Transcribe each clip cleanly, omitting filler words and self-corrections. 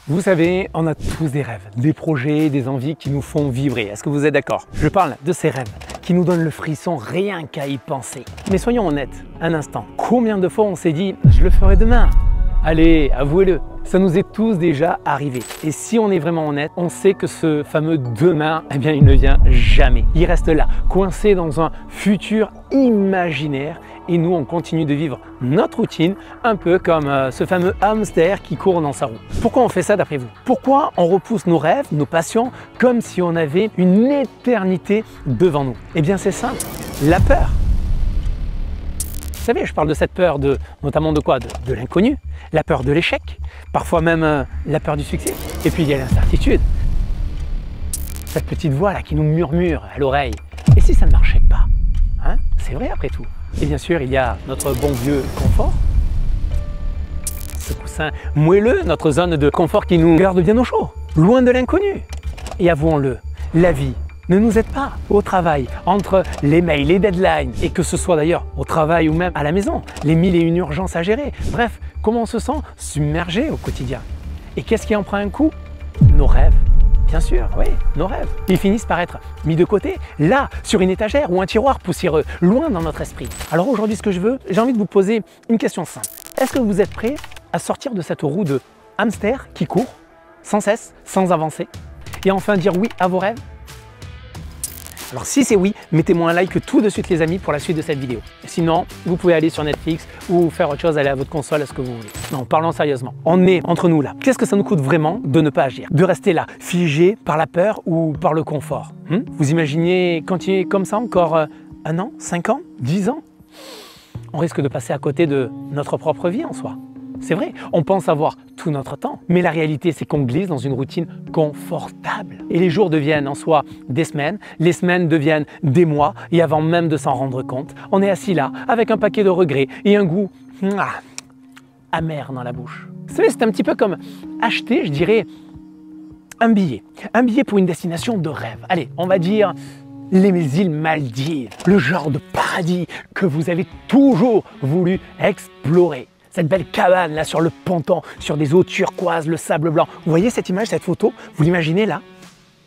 Vous savez, on a tous des rêves, des projets, des envies qui nous font vibrer. Est-ce que vous êtes d'accord? Je parle de ces rêves qui nous donnent le frisson rien qu'à y penser. Mais soyons honnêtes, un instant. Combien de fois on s'est dit « je le ferai demain ». Allez, avouez-le, ça nous est tous déjà arrivé. Et si on est vraiment honnête, on sait que ce fameux demain, eh bien, il ne vient jamais. Il reste là, coincé dans un futur imaginaire. Et nous, on continue de vivre notre routine, un peu comme ce fameux hamster qui court dans sa roue. Pourquoi on fait ça d'après vous? Pourquoi on repousse nos rêves, nos passions, comme si on avait une éternité devant nous? Eh bien, c'est simple, la peur. Vous savez, je parle de cette peur, notamment de quoi? De l'inconnu, la peur de l'échec, parfois même la peur du succès. Et puis, il y a l'incertitude. Cette petite voix là qui nous murmure à l'oreille. Et si ça ne marchait pas? Hein? C'est vrai après tout. Et bien sûr, il y a notre bon vieux confort, ce coussin moelleux, notre zone de confort qui nous garde bien au chaud, loin de l'inconnu. Et avouons-le, la vie ne nous aide pas au travail, entre les mails, les deadlines, et que ce soit d'ailleurs au travail ou même à la maison, les 1001 urgences à gérer. Bref, comment on se sent submergé au quotidien. Et qu'est-ce qui en prend un coup? Nos rêves. Bien sûr, oui, nos rêves. Ils finissent par être mis de côté, là, sur une étagère ou un tiroir poussiéreux, loin dans notre esprit. Alors aujourd'hui, ce que je veux, j'ai envie de vous poser une question simple. Est-ce que vous êtes prêt à sortir de cette roue de hamster qui court, sans cesse, sans avancer, et enfin dire oui à vos rêves? Alors si c'est oui, mettez-moi un like tout de suite les amis pour la suite de cette vidéo. Sinon, vous pouvez aller sur Netflix ou faire autre chose, aller à votre console, à ce que vous voulez. Non, parlons sérieusement. On est entre nous là. Qu'est-ce que ça nous coûte vraiment de ne pas agir? De rester là, figé par la peur ou par le confort? Vous imaginez continuer comme ça encore 1 an, 5 ans, 10 ans? On risque de passer à côté de notre propre vie en soi. C'est vrai, on pense avoir tout notre temps, mais la réalité c'est qu'on glisse dans une routine confortable. Et les jours deviennent en soi des semaines, les semaines deviennent des mois, et avant même de s'en rendre compte, on est assis là avec un paquet de regrets et un goût amer dans la bouche. Vous savez, c'est un petit peu comme acheter, je dirais, un billet pour une destination de rêve. Allez, on va dire les îles Maldives, le genre de paradis que vous avez toujours voulu explorer. Cette belle cabane là sur le ponton, sur des eaux turquoises, le sable blanc. Vous voyez cette image, cette photo? Vous l'imaginez là?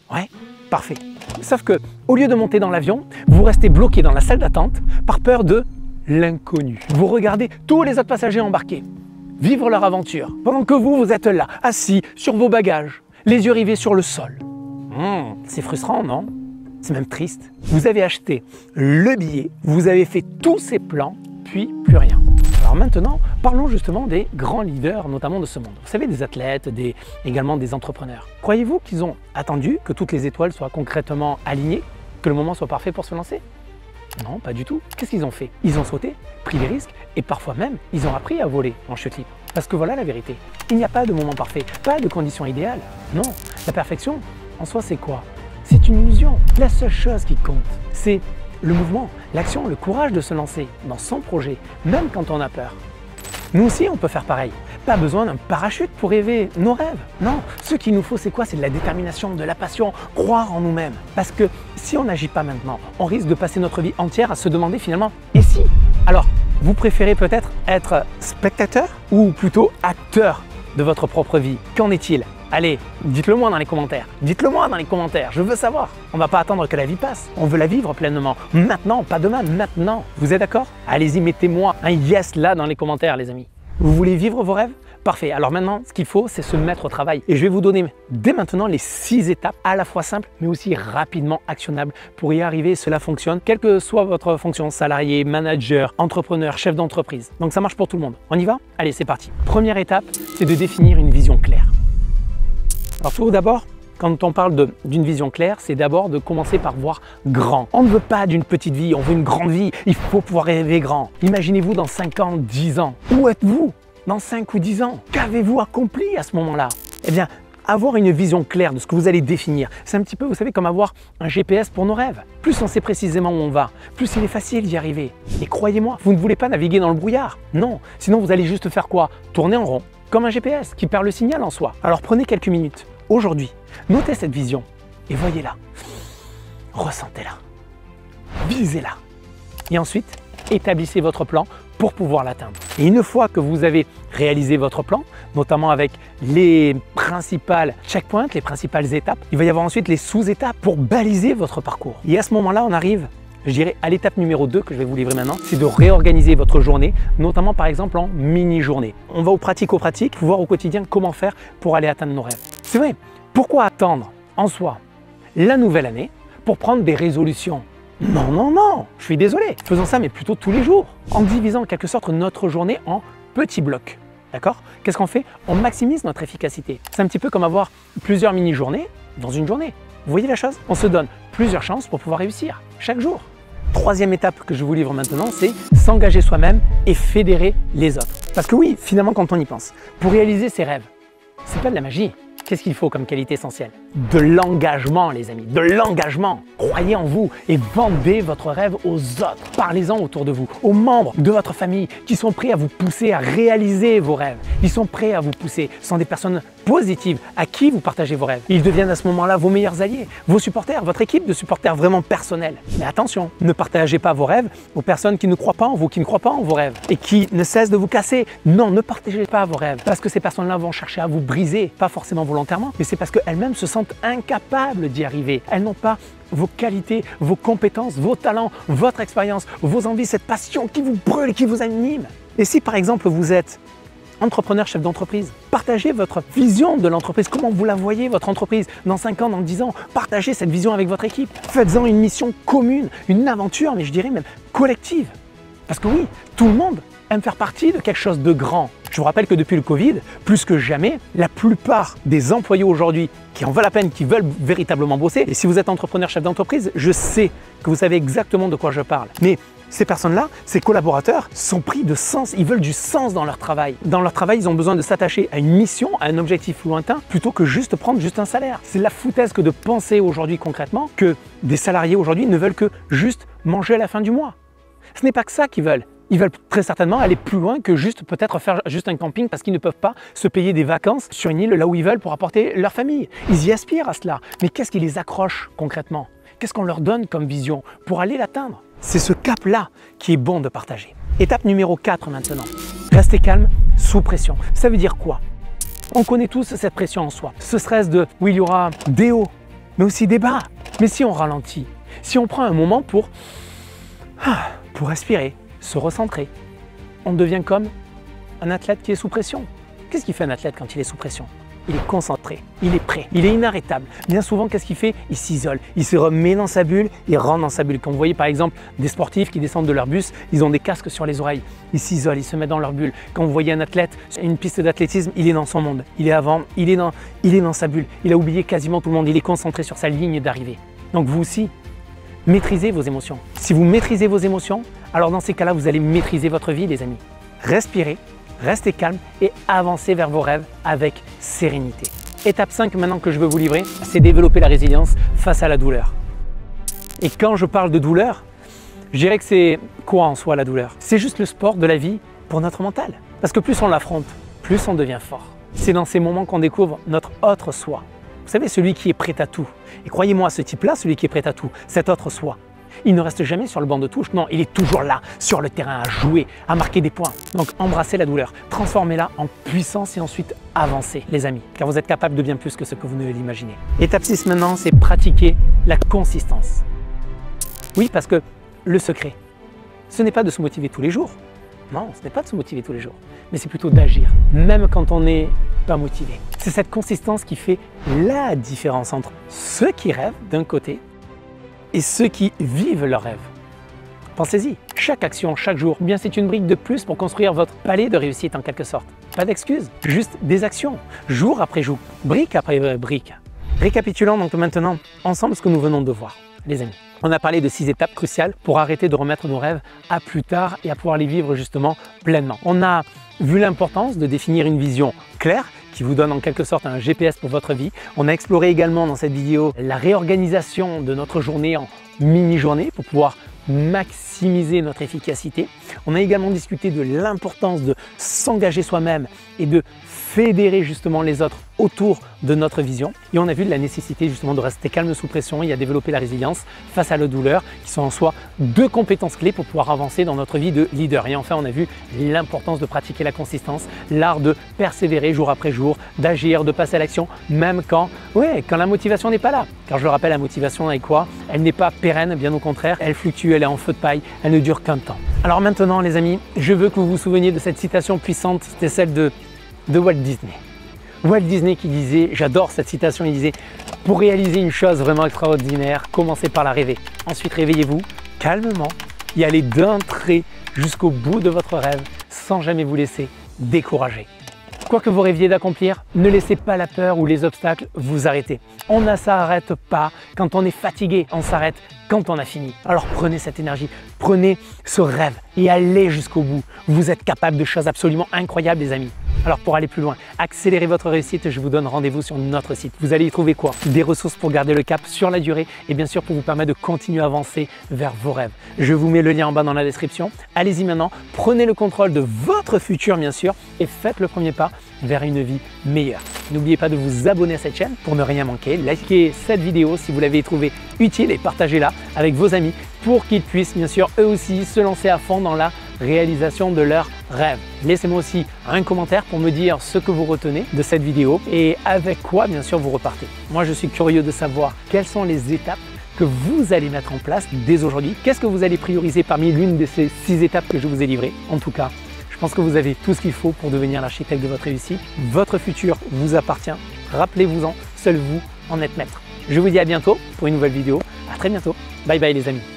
Ouais, parfait. Sauf que au lieu de monter dans l'avion, vous restez bloqué dans la salle d'attente par peur de l'inconnu. Vous regardez tous les autres passagers embarqués vivre leur aventure, pendant que vous êtes là, assis sur vos bagages, les yeux rivés sur le sol. C'est frustrant, non? C'est même triste. Vous avez acheté le billet, vous avez fait tous ces plans, puis plus rien. Alors maintenant, parlons justement des grands leaders, notamment de ce monde. Vous savez, des athlètes, également des entrepreneurs. Croyez-vous qu'ils ont attendu que toutes les étoiles soient concrètement alignées, que le moment soit parfait pour se lancer? Non, pas du tout. Qu'est-ce qu'ils ont fait? Ils ont sauté, pris des risques et parfois même, ils ont appris à voler en chute libre. Parce que voilà la vérité. Il n'y a pas de moment parfait, pas de conditions idéales. Non, la perfection, en soi, c'est quoi? C'est une illusion. La seule chose qui compte, c'est le mouvement, l'action, le courage de se lancer dans son projet, même quand on a peur. Nous aussi, on peut faire pareil. Pas besoin d'un parachute pour rêver nos rêves. Non, ce qu'il nous faut, c'est quoi? C'est de la détermination, de la passion, croire en nous-mêmes. Parce que si on n'agit pas maintenant, on risque de passer notre vie entière à se demander finalement « et si ?» Alors, vous préférez peut-être être spectateur ou plutôt acteur de votre propre vie? Qu'en est-il? Allez, dites-le moi dans les commentaires. Dites-le moi dans les commentaires, je veux savoir. On ne va pas attendre que la vie passe. On veut la vivre pleinement. Maintenant, pas demain, maintenant. Vous êtes d'accord? Allez-y, mettez-moi un yes là dans les commentaires, les amis. Vous voulez vivre vos rêves? Parfait. Alors maintenant, ce qu'il faut, c'est se mettre au travail. Et je vais vous donner dès maintenant les 6 étapes à la fois simples, mais aussi rapidement actionnables pour y arriver. Cela fonctionne, quelle que soit votre fonction, salarié, manager, entrepreneur, chef d'entreprise. Donc ça marche pour tout le monde. On y va? Allez, c'est parti. Première étape, c'est de définir une vision claire. Alors tout d'abord, quand on parle d'une vision claire, c'est d'abord de commencer par voir grand. On ne veut pas d'une petite vie, on veut une grande vie. Il faut pouvoir rêver grand. Imaginez-vous dans 5 ans, 10 ans. Où êtes-vous dans 5 ou 10 ans? Qu'avez-vous accompli à ce moment-là? Eh bien, avoir une vision claire de ce que vous allez définir, c'est un petit peu, vous savez, comme avoir un GPS pour nos rêves. Plus on sait précisément où on va, plus il est facile d'y arriver. Et croyez-moi, vous ne voulez pas naviguer dans le brouillard. Non, sinon vous allez juste faire quoi? Tourner en rond, comme un GPS qui perd le signal en soi. Alors prenez quelques minutes. Aujourd'hui, notez cette vision et voyez-la, ressentez-la, visez-la. Et ensuite, établissez votre plan pour pouvoir l'atteindre. Et une fois que vous avez réalisé votre plan, notamment avec les principales checkpoints, les principales étapes, il va y avoir ensuite les sous-étapes pour baliser votre parcours. Et à ce moment-là, on arrive, je dirais, à l'étape numéro 2 que je vais vous livrer maintenant, c'est de réorganiser votre journée, notamment par exemple en mini-journée. On va au pratique, voir au quotidien comment faire pour aller atteindre nos rêves. C'est vrai, pourquoi attendre en soi la nouvelle année pour prendre des résolutions? Non, non, non, je suis désolé. Faisons ça, mais plutôt tous les jours, en divisant en quelque sorte notre journée en petits blocs. D'accord? Qu'est-ce qu'on fait? On maximise notre efficacité. C'est un petit peu comme avoir plusieurs mini-journées dans une journée. Vous voyez la chose? On se donne plusieurs chances pour pouvoir réussir chaque jour. Troisième étape que je vous livre maintenant, c'est s'engager soi-même et fédérer les autres. Parce que oui, finalement, quand on y pense, pour réaliser ses rêves, c'est pas de la magie. Qu'est-ce qu'il faut comme qualité essentielle? De l'engagement, les amis, de l'engagement. Croyez en vous et vendez votre rêve aux autres. Parlez-en autour de vous, aux membres de votre famille qui sont prêts à vous pousser à réaliser vos rêves. Ils sont prêts à vous pousser. Ce sont des personnes positives à qui vous partagez vos rêves. Ils deviennent à ce moment-là vos meilleurs alliés, vos supporters, votre équipe de supporters vraiment personnels. Mais attention, ne partagez pas vos rêves aux personnes qui ne croient pas en vous, qui ne croient pas en vos rêves et qui ne cessent de vous casser. Non, ne partagez pas vos rêves parce que ces personnes-là vont chercher à vous briser, pas forcément volontairement, mais c'est parce qu'elles-mêmes se sentent incapables d'y arriver. Elles n'ont pas vos qualités, vos compétences, vos talents, votre expérience, vos envies, cette passion qui vous brûle, qui vous anime. Et si par exemple vous êtes entrepreneur, chef d'entreprise, partagez votre vision de l'entreprise. Comment vous la voyez, votre entreprise, dans 5 ans, dans 10 ans? Partagez cette vision avec votre équipe. Faites-en une mission commune, une aventure, mais je dirais même collective. Parce que oui, tout le monde aime faire partie de quelque chose de grand. Je vous rappelle que depuis le Covid, plus que jamais, la plupart des employés aujourd'hui qui en valent la peine, qui veulent véritablement bosser, et si vous êtes entrepreneur, chef d'entreprise, je sais que vous savez exactement de quoi je parle. Mais ces personnes-là, ces collaborateurs, sont pris de sens, ils veulent du sens dans leur travail. Dans leur travail, ils ont besoin de s'attacher à une mission, à un objectif lointain, plutôt que juste prendre juste un salaire. C'est la foutaise que de penser aujourd'hui concrètement que des salariés aujourd'hui ne veulent que juste manger à la fin du mois. Ce n'est pas que ça qu'ils veulent. Ils veulent très certainement aller plus loin que juste peut-être faire juste un camping parce qu'ils ne peuvent pas se payer des vacances sur une île là où ils veulent pour apporter leur famille. Ils y aspirent à cela. Mais qu'est-ce qui les accroche concrètement? Qu'est-ce qu'on leur donne comme vision pour aller l'atteindre? C'est ce cap-là qui est bon de partager. Étape numéro 4 maintenant. Restez calme sous pression. Ça veut dire quoi? On connaît tous cette pression en soi. Ce stress où il y aura des hauts, mais aussi des bas. Mais si on ralentit, si on prend un moment pour respirer, se recentrer, on devient comme un athlète qui est sous pression. Qu'est-ce qu'il fait un athlète quand il est sous pression? Il est concentré, il est prêt, il est inarrêtable. Bien souvent, qu'est-ce qu'il fait? Il s'isole, il se remet dans sa bulle, il rentre dans sa bulle. Quand vous voyez par exemple des sportifs qui descendent de leur bus, ils ont des casques sur les oreilles, ils s'isolent, ils se mettent dans leur bulle. Quand vous voyez un athlète, une piste d'athlétisme, il est dans son monde, il est avant, il est dans sa bulle, il a oublié quasiment tout le monde, il est concentré sur sa ligne d'arrivée. Donc vous aussi, maîtrisez vos émotions. Si vous maîtrisez vos émotions, alors dans ces cas-là, vous allez maîtriser votre vie, les amis. Respirez, restez calme et avancez vers vos rêves avec sérénité. Étape 5 maintenant que je veux vous livrer, c'est développer la résilience face à la douleur. Et quand je parle de douleur, je dirais que c'est quoi en soi la douleur? C'est juste le sport de la vie pour notre mental. Parce que plus on l'affronte, plus on devient fort. C'est dans ces moments qu'on découvre notre autre soi. Vous savez, celui qui est prêt à tout. Et croyez-moi, ce type-là, celui qui est prêt à tout, cet autre soi, il ne reste jamais sur le banc de touche, non, il est toujours là, sur le terrain, à jouer, à marquer des points. Donc embrassez la douleur, transformez-la en puissance et ensuite avancez, les amis, car vous êtes capable de bien plus que ce que vous ne l'imaginez. Étape 6 maintenant, c'est pratiquer la consistance. Oui, parce que le secret, ce n'est pas de se motiver tous les jours. Non, ce n'est pas de se motiver tous les jours, mais c'est plutôt d'agir, même quand on n'est pas motivé. C'est cette consistance qui fait la différence entre ceux qui rêvent d'un côté et ceux qui vivent leurs rêves. Pensez-y, chaque action, chaque jour, bien c'est une brique de plus pour construire votre palais de réussite en quelque sorte. Pas d'excuses, juste des actions, jour après jour, brique après brique. Récapitulons donc maintenant ensemble ce que nous venons de voir, les amis. On a parlé de 6 étapes cruciales pour arrêter de remettre nos rêves à plus tard et à pouvoir les vivre justement pleinement. On a vu l'importance de définir une vision claire qui vous donne en quelque sorte un GPS pour votre vie. On a exploré également dans cette vidéo la réorganisation de notre journée en mini-journées pour pouvoir maximiser notre efficacité. On a également discuté de l'importance de s'engager soi-même et de fédérer justement les autres autour de notre vision. Et on a vu la nécessité justement de rester calme sous pression et à développer la résilience face à la douleur, qui sont en soi deux compétences clés pour pouvoir avancer dans notre vie de leader. Et enfin, on a vu l'importance de pratiquer la consistance, l'art de persévérer jour après jour, d'agir, de passer à l'action, même quand la motivation n'est pas là. Car je le rappelle, la motivation est quoi? Elle n'est pas pérenne, bien au contraire, elle fluctue, elle est en feu de paille, elle ne dure qu'un temps. Alors maintenant les amis, je veux que vous vous souveniez de cette citation puissante, c'était celle de Walt Disney. Walt Disney qui disait, j'adore cette citation, il disait « Pour réaliser une chose vraiment extraordinaire, commencez par la rêver. Ensuite réveillez-vous calmement et allez d'un trait jusqu'au bout de votre rêve sans jamais vous laisser décourager. » Quoi que vous rêviez d'accomplir, ne laissez pas la peur ou les obstacles vous arrêter. On ne s'arrête pas quand on est fatigué, on s'arrête quand on a fini. Alors prenez cette énergie, prenez ce rêve et allez jusqu'au bout. Vous êtes capable de choses absolument incroyables les amis. Alors pour aller plus loin, accélérez votre réussite, je vous donne rendez-vous sur notre site. Vous allez y trouver quoi? Des ressources pour garder le cap sur la durée et bien sûr pour vous permettre de continuer à avancer vers vos rêves. Je vous mets le lien en bas dans la description. Allez-y maintenant, prenez le contrôle de votre futur bien sûr et faites le premier pas vers une vie meilleure. N'oubliez pas de vous abonner à cette chaîne pour ne rien manquer. Likez cette vidéo si vous l'avez trouvée utile et partagez-la avec vos amis pour qu'ils puissent bien sûr eux aussi se lancer à fond dans la réalisation de leurs rêves. Laissez-moi aussi un commentaire pour me dire ce que vous retenez de cette vidéo et avec quoi bien sûr vous repartez. Moi je suis curieux de savoir quelles sont les étapes que vous allez mettre en place dès aujourd'hui. Qu'est-ce que vous allez prioriser parmi l'une de ces 6 étapes que je vous ai livrées? En tout cas, je pense que vous avez tout ce qu'il faut pour devenir l'architecte de votre réussite. Votre futur vous appartient. Rappelez-vous-en, seul vous en êtes maître. Je vous dis à bientôt pour une nouvelle vidéo. À très bientôt. Bye bye les amis.